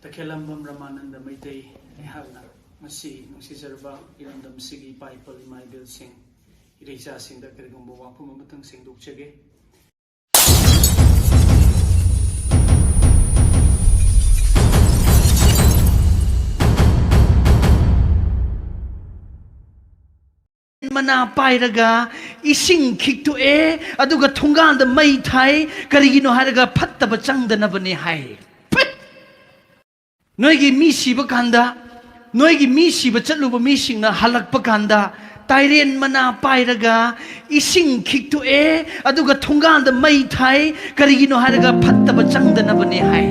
Takhelambam Ramananda Maitei Havna Masi Nusizarba Irandam Sigi Piper my bill sing Irisa sing the Kerigumbo Wapumatang sing Dukchege. Mana pairaga ising kick to aduga tungan the mai thai karigino haraga patta bachang the nabani hai noigi mi siba kanda noigi mi siba chatluba mi singna halak pakanda tairen mana pairaga ising kick to aduga tungan the mai thai karigino haraga patta bachang the nabani hai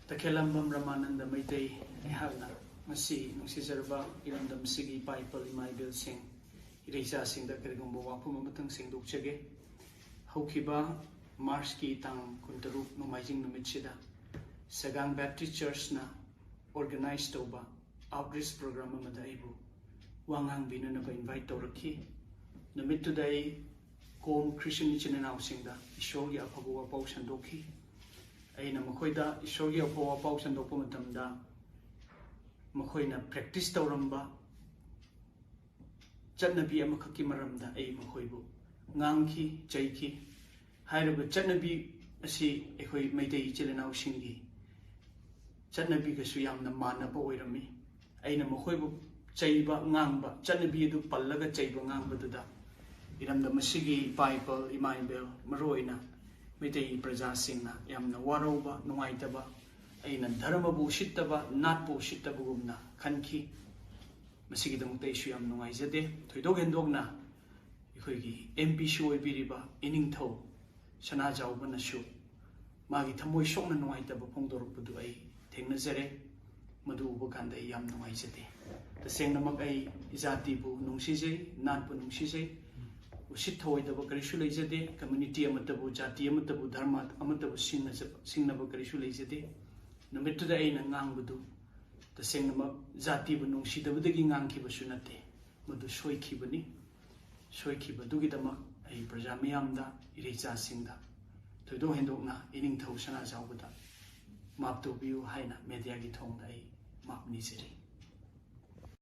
Takhelambam Ramananda Maitei Havna Masi Nusizarba Irandam Sigi Piper my bill sing Irisa sing the Kerigumbo Wapumatang sing Dukchege Hokiba Marski Tang Kuntaru Numajing Numichida Sagang Baptist Church na organized over outreach program Madaibu Wangang Binanaba invite Toraki Namit today Kom Christian Nichin and Ausing the Shogi Apabu Paus and Doki Aina Makoida Shogi Apawa Paus and Dopumatamda Makoina practice Tauramba Chatnabi Amakaki Maramda A Makoibu Nganki Jaiki Hairuba Chatnabi Asi Ekoi Maitei Chilenau Shingi Chatnabi Kasuyam the Mana Boirami Aina Makoibu Chaiba Ngamba Chatnabi du Palaga Chaiba Ngamba Duda Iram the Masigi Bible Imaibel Maroina Mitei Praja Singna Yamna Waroba Nuaitaba Aina Dharma Bushitaba Natpo Shitabugumna Kanki Masigi the Muteshuyam Nuaizade Tudog Dogna Ikogi MP Show Biriba Eningthougi Shanaja Banashu Magi Tamoy Shona Nuaitaba Pondor Pudu A Tenazere Madu Bukanda Yam Nuaizade the same Namakai Izatibu Nungshize Natpo Nungshize Shithoi the Bakarishu Lazade, community Amatabu, Jati Amatabu, Dharma, Amatabu Singnaba Karishu Lazade, no matter the Ain and Nangudu, the Singama Zati Bunung Shita with the Ginganki Basunate, Madu Shoi Kibani, Shoi Kiba Dugitama, a Prajamiamda, Irisa Sinda, to do Hindogna, Eningthougi Shana Zawada, Map to view Haina, Mediagi Tonga, Map Nisiri.